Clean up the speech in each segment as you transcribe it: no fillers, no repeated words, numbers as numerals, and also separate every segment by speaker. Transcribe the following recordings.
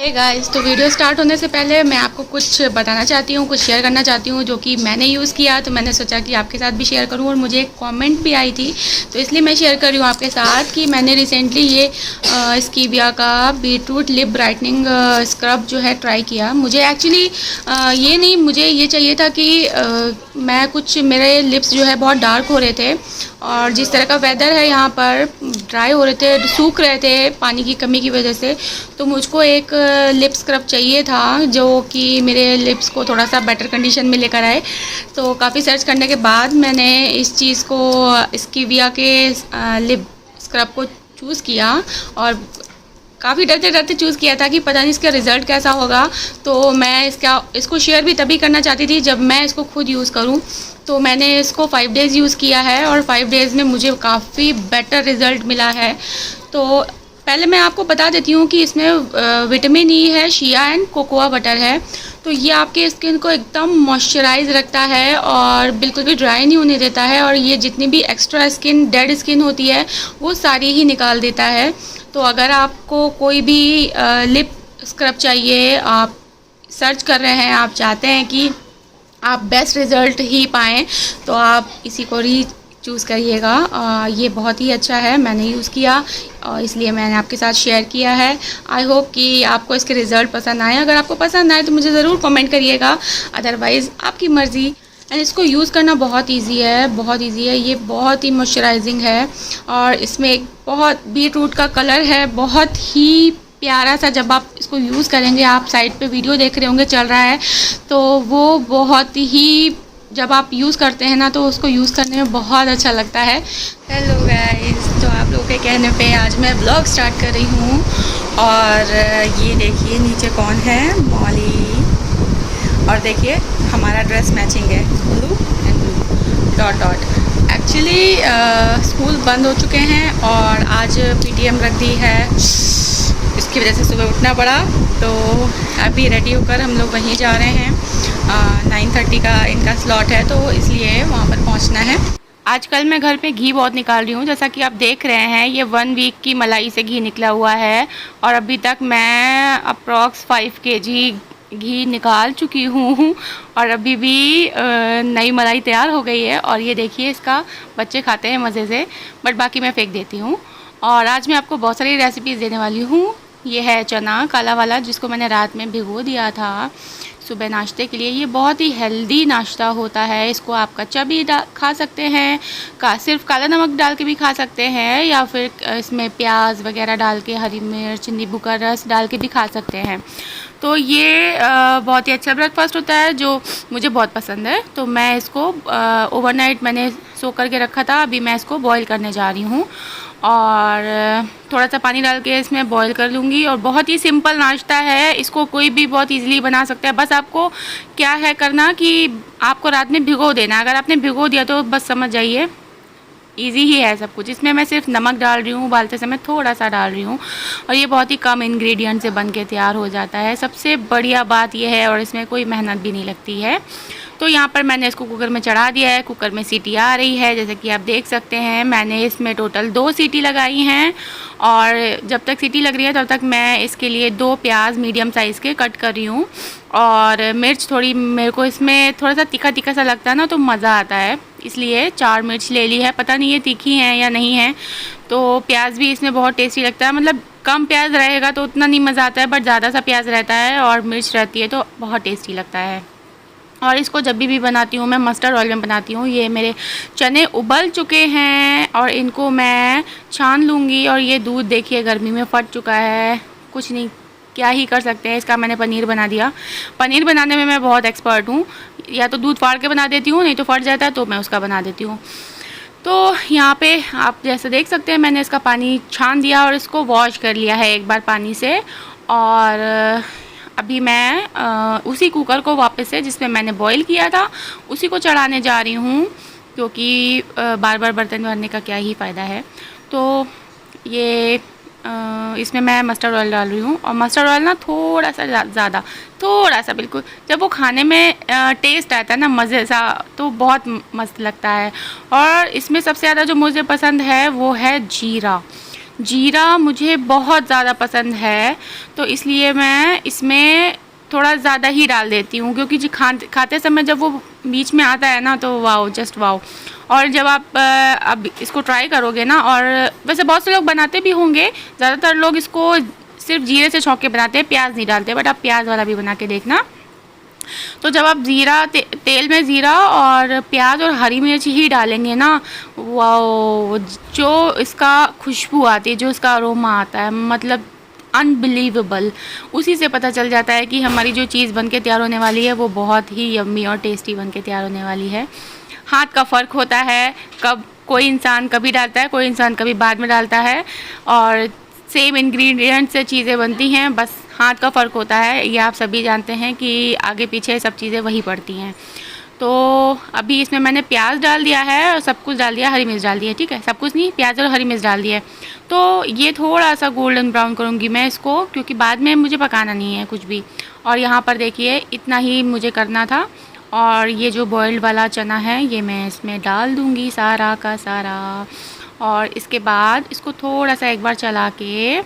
Speaker 1: Hey guys, तो video start होने से पहले मैं आपको कुछ बताना चाहती हूँ, कुछ शेयर करना चाहती हूँ जो कि मैंने यूज़ किया। तो मैंने सोचा कि आपके साथ भी शेयर करूँ और मुझे एक कमेंट भी आई थी, तो इसलिए मैं शेयर कर रही हूँ आपके साथ कि मैंने रिसेंटली ये स्कीविया का बीटरूट लिप ब्राइटनिंग स्क्रब जो है ट्राई किया। मुझे एक्चुअली ये नहीं, मुझे ये चाहिए था कि मैं कुछ, मेरे लिप्स जो है बहुत डार्क हो रहे थे और जिस तरह का वेदर है यहाँ पर, ड्राई हो रहे थे, सूख रहे थे पानी की कमी की वजह से। तो मुझको एक लिप स्क्रब चाहिए था जो कि मेरे लिप्स को थोड़ा सा बेटर कंडीशन में लेकर आए। तो काफ़ी सर्च करने के बाद मैंने इस चीज़ को, स्कीविया के लिप स्क्रब को चूज़ किया और काफ़ी डरते डरते चूज़ किया था कि पता नहीं इसका रिज़ल्ट कैसा होगा। तो मैं इसको शेयर भी तभी करना चाहती थी जब मैं इसको खुद यूज़ करूं। तो मैंने इसको 5 डेज़ यूज़ किया है और 5 डेज़ में मुझे काफ़ी बेटर रिज़ल्ट मिला है। तो पहले मैं आपको बता देती हूँ कि इसमें विटामिन ई है, शिया एंड कोकोआ बटर है। तो ये आपके स्किन को एकदम मॉइस्चराइज रखता है और बिल्कुल भी ड्राई नहीं होने देता है, और ये जितनी भी एक्स्ट्रा स्किन, डेड स्किन होती है वो सारी ही निकाल देता है। तो अगर आपको कोई भी लिप स्क्रब चाहिए, आप सर्च कर रहे हैं, आप चाहते हैं कि आप बेस्ट रिज़ल्ट ही पाएँ, तो आप इसी को ही चूज़ करिएगा। ये बहुत ही अच्छा है, मैंने यूज़ किया और इसलिए मैंने आपके साथ शेयर किया है। आई होप कि आपको इसके रिज़ल्ट पसंद आए। अगर आपको पसंद आए तो मुझे ज़रूर कमेंट करिएगा, अदरवाइज़ आपकी मर्ज़ी। एंड इसको यूज़ करना बहुत इजी है, बहुत इजी है। ये बहुत ही मॉइस्चराइजिंग है और इसमें एक बहुत बीटरूट का कलर है, बहुत ही प्यारा सा। जब आप इसको यूज़ करेंगे, आप साइड पे वीडियो देख रहे होंगे चल रहा है, तो वो बहुत ही, जब आप यूज़ करते हैं ना तो उसको यूज़ करने में बहुत अच्छा लगता है। हेलो गाइस, तो आप लोगों के कहने पे आज मैं ब्लॉग स्टार्ट कर रही हूँ और ये देखिए नीचे कौन है, मॉली। और देखिए हमारा ड्रेस मैचिंग है, blue and blue dot dot. Actually school बंद हो चुके हैं और आज पीटीएम रख दी है, इसकी वजह से सुबह उठना पड़ा। तो अभी रेडी होकर हम लोग वहीं जा रहे हैं। 9:30 का इनका स्लॉट है, तो इसलिए वहाँ पर पहुँचना है। आजकल मैं घर पे घी बहुत निकाल रही हूँ, जैसा कि आप देख रहे हैं ये 1 वीक की मलाई से घी निकला हुआ है और अभी तक मैं अप्रॉक्स 5 kg घी निकाल चुकी हूँ और अभी भी नई मलाई तैयार हो गई है। और ये देखिए इसका बच्चे खाते हैं मज़े से, बट बाकी मैं फेंक देती हूँ। और आज मैं आपको बहुत सारी रेसिपीज़ देने वाली हूँ। ये है चना काला वाला, जिसको मैंने रात में भिगो दिया था सुबह नाश्ते के लिए। ये बहुत ही हेल्दी नाश्ता होता है। इसको आप कच्चा भी खा सकते हैं, सिर्फ काला नमक डाल के भी खा सकते हैं, या फिर इसमें प्याज वगैरह डाल के, हरी मिर्च, नींबू का रस डाल के भी खा सकते हैं। तो ये बहुत ही अच्छा ब्रेकफास्ट होता है जो मुझे बहुत पसंद है। तो मैं इसको ओवरनाइट मैंने सो करके रखा था, अभी मैं इसको बॉईल करने जा रही हूँ और थोड़ा सा पानी डाल के इसमें बॉईल कर लूँगी। और बहुत ही सिंपल नाश्ता है, इसको कोई भी बहुत इजीली बना सकता है। बस आपको क्या है करना कि आपको रात में भिगो देना। अगर आपने भिगो दिया तो बस समझ जाइए इजी ही है सब कुछ। इसमें मैं सिर्फ नमक डाल रही हूँ, उबालते समय थोड़ा सा डाल रही हूँ और ये बहुत ही कम इंग्रेडिएंट से बन के तैयार हो जाता है। सबसे बढ़िया बात यह है, और इसमें कोई मेहनत भी नहीं लगती है। तो यहाँ पर मैंने इसको कुकर में चढ़ा दिया है, कुकर में सीटी आ रही है जैसे कि आप देख सकते हैं। मैंने इसमें टोटल 2 सीटी लगाई हैं और जब तक सीटी लग रही है तब तक मैं इसके लिए 2 प्याज मीडियम साइज़ के कट कर रही हूँ। और मिर्च थोड़ी, मेरे को इसमें थोड़ा सा तीखा तीखा सा लगता है ना, तो मज़ा आता है, इसलिए 4 मिर्च ले ली है। पता नहीं ये तीखी हैं या नहीं है। तो प्याज भी इसमें बहुत टेस्टी लगता है, मतलब कम प्याज रहेगा तो उतना नहीं मज़ा आता है, बट ज़्यादा सा प्याज रहता है और मिर्च रहती है तो बहुत टेस्टी लगता है। और इसको जब भी बनाती हूँ मैं मस्टर्ड ऑयल में बनाती हूँ। ये मेरे चने उबल चुके हैं और इनको मैं छान लूँगी। और ये दूध देखिए गर्मी में फट चुका है, कुछ नहीं, क्या ही कर सकते हैं। इसका मैंने पनीर बना दिया। पनीर बनाने में मैं बहुत एक्सपर्ट हूँ, या तो दूध फाड़ के बना देती हूँ, नहीं तो फट जाता है तो मैं उसका बना देती हूँ। तो यहाँ पे आप जैसे देख सकते हैं मैंने इसका पानी छान दिया और इसको वॉश कर लिया है एक बार पानी से। और अभी मैं उसी कुकर को वापस से, जिसमें मैंने बॉईल किया था, उसी को चढ़ाने जा रही हूँ, क्योंकि बार बार बर्तन भरने का क्या ही फ़ायदा है। तो ये इसमें मैं मस्टर्ड ऑयल डाल रही हूँ। और मस्टर्ड ऑयल ना थोड़ा सा ज़्यादा, थोड़ा सा, बिल्कुल जब वो खाने में टेस्ट आता है ना मज़े सा, तो बहुत मस्त लगता है। और इसमें सबसे ज़्यादा जो मुझे पसंद है वो है जीरा। जीरा मुझे बहुत ज़्यादा पसंद है, तो इसलिए मैं इसमें थोड़ा ज़्यादा ही डाल देती हूँ, क्योंकि जी खाते समय जब वो बीच में आता है ना तो वाओ, जस्ट वाओ। और जब आप अब इसको ट्राई करोगे ना, और वैसे बहुत से लोग बनाते भी होंगे, ज़्यादातर लोग इसको सिर्फ जीरे से छौंक के बनाते हैं, प्याज नहीं डालते, बट आप प्याज वाला भी बना के देखना। तो जब आप ज़ीरा तेल में ज़ीरा और प्याज और हरी मिर्च ही डालेंगे ना, वाओ, जो इसका खुशबू आती है, जो इसका अरोमा आता है, मतलब अनबिलीवेबल। उसी से पता चल जाता है कि हमारी जो चीज़ बन के तैयार होने वाली है वो बहुत ही यम्मी और टेस्टी बन के तैयार होने वाली है। हाथ का फ़र्क होता है, कब कोई इंसान कभी डालता है, कोई इंसान कभी बाद में डालता है, और सेम इंग्रेडिएंट से चीज़ें बनती हैं, बस हाथ का फ़र्क होता है। ये आप सभी जानते हैं कि आगे पीछे सब चीज़ें वही पड़ती हैं। तो अभी इसमें मैंने प्याज डाल दिया है और सब कुछ डाल दिया, हरी मिर्च डाल दी है, ठीक है, सब कुछ नहीं, प्याज और हरी मिर्च डाल दी है। तो ये थोड़ा सा गोल्डन ब्राउन करूँगी मैं इसको, क्योंकि बाद में मुझे पकाना नहीं है कुछ भी। और यहाँ पर देखिए इतना ही मुझे करना था। और ये जो बॉइल्ड वाला चना है ये मैं इसमें डाल दूँगी सारा का सारा। और इसके बाद इसको थोड़ा सा एक बार चला के,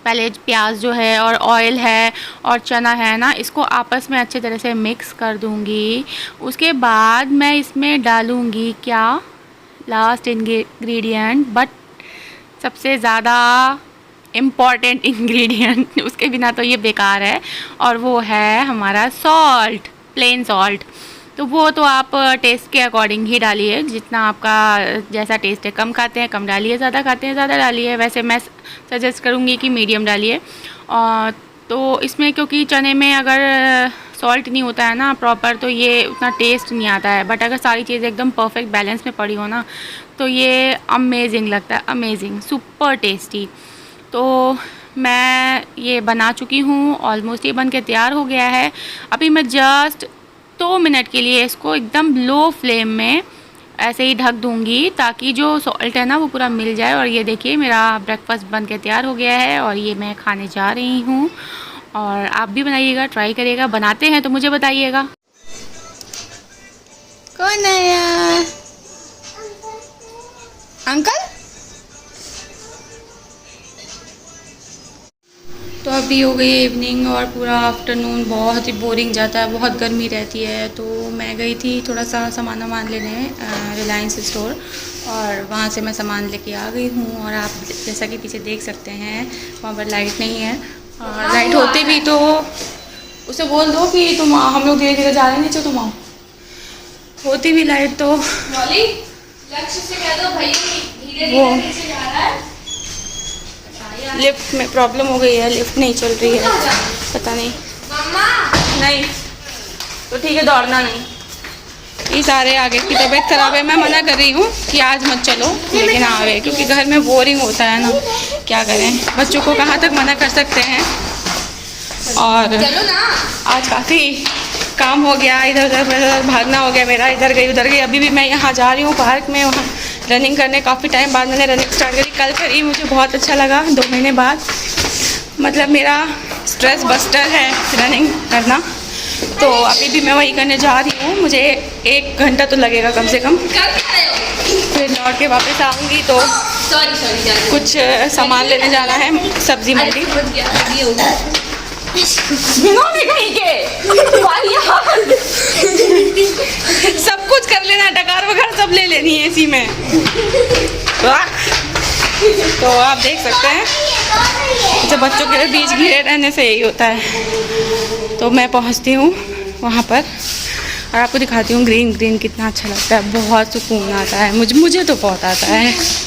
Speaker 1: पहले प्याज जो है और ऑयल है और चना है ना, इसको आपस में अच्छे तरह से मिक्स कर दूंगी। उसके बाद मैं इसमें डालूंगी क्या, लास्ट इंग्रेडिएंट, बट सबसे ज़्यादा इम्पॉर्टेंट इंग्रेडिएंट, उसके बिना तो ये बेकार है, और वो है हमारा सॉल्ट, प्लेन सॉल्ट। तो वो तो आप टेस्ट के अकॉर्डिंग ही डालिए, जितना आपका जैसा टेस्ट है, कम खाते हैं कम डालिए, ज़्यादा खाते हैं ज़्यादा डालिए। वैसे मैं सजेस्ट करूँगी कि मीडियम डालिए। और तो इसमें क्योंकि चने में अगर सॉल्ट नहीं होता है ना प्रॉपर, तो ये उतना टेस्ट नहीं आता है, बट अगर सारी चीज़ें एकदम परफेक्ट बैलेंस में पड़ी हो ना, तो ये अमेजिंग लगता है, अमेजिंग, सुपर टेस्टी। तो मैं ये बना चुकी हूँ, ऑलमोस्ट ये बन के तैयार हो गया है। अभी मैं जस्ट 2 मिनट के लिए इसको एकदम लो फ्लेम में ऐसे ही ढक दूंगी, ताकि जो सॉल्ट है ना वो पूरा मिल जाए। और ये देखिए मेरा ब्रेकफास्ट बन के तैयार हो गया है, और ये मैं खाने जा रही हूँ। और आप भी बनाइएगा, ट्राई करिएगा, बनाते हैं तो मुझे बताइएगा। कौन आया? अंकल? तो अभी हो गई इवनिंग और पूरा आफ्टरनून बहुत ही बोरिंग जाता है, बहुत गर्मी रहती है। तो मैं गई थी थोड़ा सा सामान वामान लेने रिलायंस स्टोर, और वहाँ से मैं सामान लेके आ गई हूँ। और आप जैसा कि पीछे देख सकते हैं वहाँ पर लाइट नहीं है, और लाइट होती भी तो उसे बोल दो कि तुम हम लोग धीरे धीरे जा रहे हैं नीचे, तुम आओ। होती भी लाइट तो
Speaker 2: लक्ष्य से कह दो भैया धीरे-धीरे नीचे जा रहा है।
Speaker 1: लिफ्ट में प्रॉब्लम हो गई है, लिफ्ट नहीं चल रही है, पता नहीं।
Speaker 2: मम्मा
Speaker 1: नहीं तो ठीक है, दौड़ना नहीं। ये सारे आगे की तबीयत खराब है, मैं मना कर रही हूँ कि आज मत चलो, लेकिन आवे, क्योंकि घर में बोरिंग होता है ना, क्या करें, बच्चों को कहाँ तक मना कर सकते हैं। और
Speaker 2: चलो ना,
Speaker 1: आज काफ़ी काम हो गया, इधर उधर भागना हो गया मेरा, इधर गई उधर गई। अभी भी मैं यहाँ जा रही हूँ पार्क में, वहाँ रनिंग करने। काफ़ी टाइम बाद मैंने रनिंग स्टार्ट करी, कल करी, मुझे बहुत अच्छा लगा, 2 महीने बाद। मतलब मेरा स्ट्रेस बस्टर है रनिंग करना। तो अभी भी मैं वही करने जा रही हूँ, मुझे 1 घंटा तो लगेगा कम से कम। फिर लौट के वापस आऊँगी तो कुछ सामान लेने जाना है सब्जी मंडी। सब कुछ कर लेना, डकार वगैरह सब ले लेनी है इसी में। तो आप देख सकते हैं जब बच्चों के बीच घिरे रहने से यही होता है। तो मैं पहुंचती हूँ वहाँ पर और आपको दिखाती हूँ ग्रीन ग्रीन कितना अच्छा लगता है, बहुत सुकून आता है, मुझे तो बहुत आता है।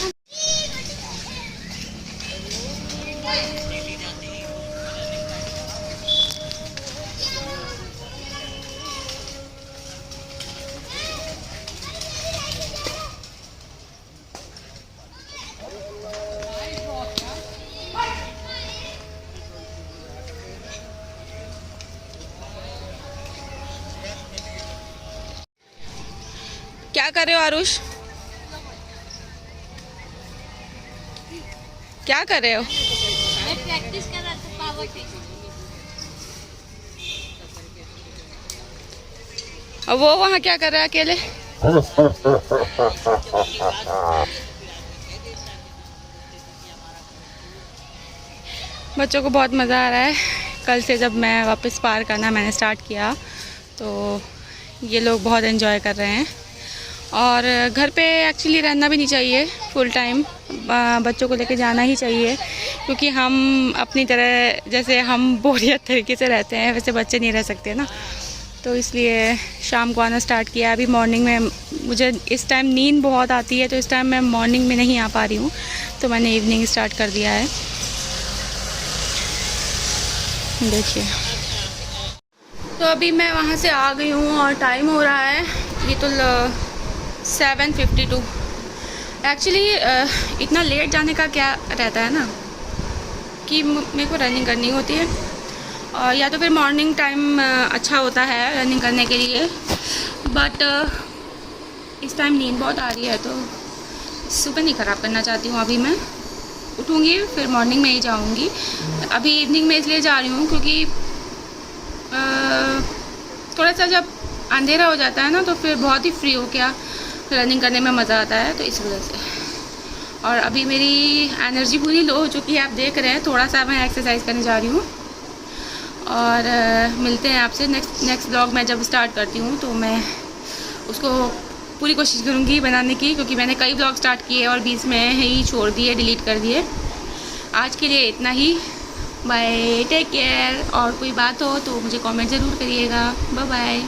Speaker 1: क्या कर रहे हो आरुष? क्या कर रहे हो?
Speaker 2: मैं प्रैक्टिस कर रहा था पावर टेस्ट।
Speaker 1: और वो वहाँ क्या कर रहा है अकेले? बच्चों को बहुत मज़ा आ रहा है। कल से जब मैं वापस पार्क आना मैंने स्टार्ट किया तो ये लोग बहुत एंजॉय कर रहे हैं। और घर पे एक्चुअली रहना भी नहीं चाहिए फुल टाइम, बच्चों को लेके जाना ही चाहिए, क्योंकि हम अपनी तरह जैसे हम बोरियत तरीके से रहते हैं वैसे बच्चे नहीं रह सकते ना। तो इसलिए शाम को आना स्टार्ट किया। अभी मॉर्निंग में मुझे इस टाइम नींद बहुत आती है, तो इस टाइम मैं मॉर्निंग में नहीं आ पा रही हूँ, तो मैंने इवनिंग स्टार्ट कर दिया है। देखिए, तो अभी मैं वहाँ से आ गई हूँ और टाइम हो रहा है ये तो 7:52। एक्चुअली इतना लेट जाने का क्या रहता है ना कि मेरे को रनिंग करनी होती है, और या तो फिर मॉर्निंग टाइम अच्छा होता है रनिंग करने के लिए, बट इस टाइम नींद बहुत आ रही है तो सुबह नहीं ख़राब करना चाहती हूँ। अभी मैं उठूँगी फिर मॉर्निंग में ही जाऊँगी। अभी इवनिंग में इसलिए जा रही हूँ क्योंकि थोड़ा सा जब अंधेरा हो जाता है ना तो फिर बहुत ही फ्री हो क्या रनिंग करने में मज़ा आता है, तो इस वजह से। और अभी मेरी एनर्जी पूरी लो हो चुकी है, आप देख रहे हैं। थोड़ा सा मैं एक्सरसाइज करने जा रही हूँ और मिलते हैं आपसे नेक्स्ट व्लॉग में। जब स्टार्ट करती हूँ तो मैं उसको पूरी कोशिश करूँगी बनाने की, क्योंकि मैंने कई व्लॉग स्टार्ट किए और बीच में ही छोड़ दिए, डिलीट कर दिए। आज के लिए इतना ही, बाय, टेक केयर। और कोई बात हो तो मुझे कमेंट ज़रूर करिएगा। Bye bye.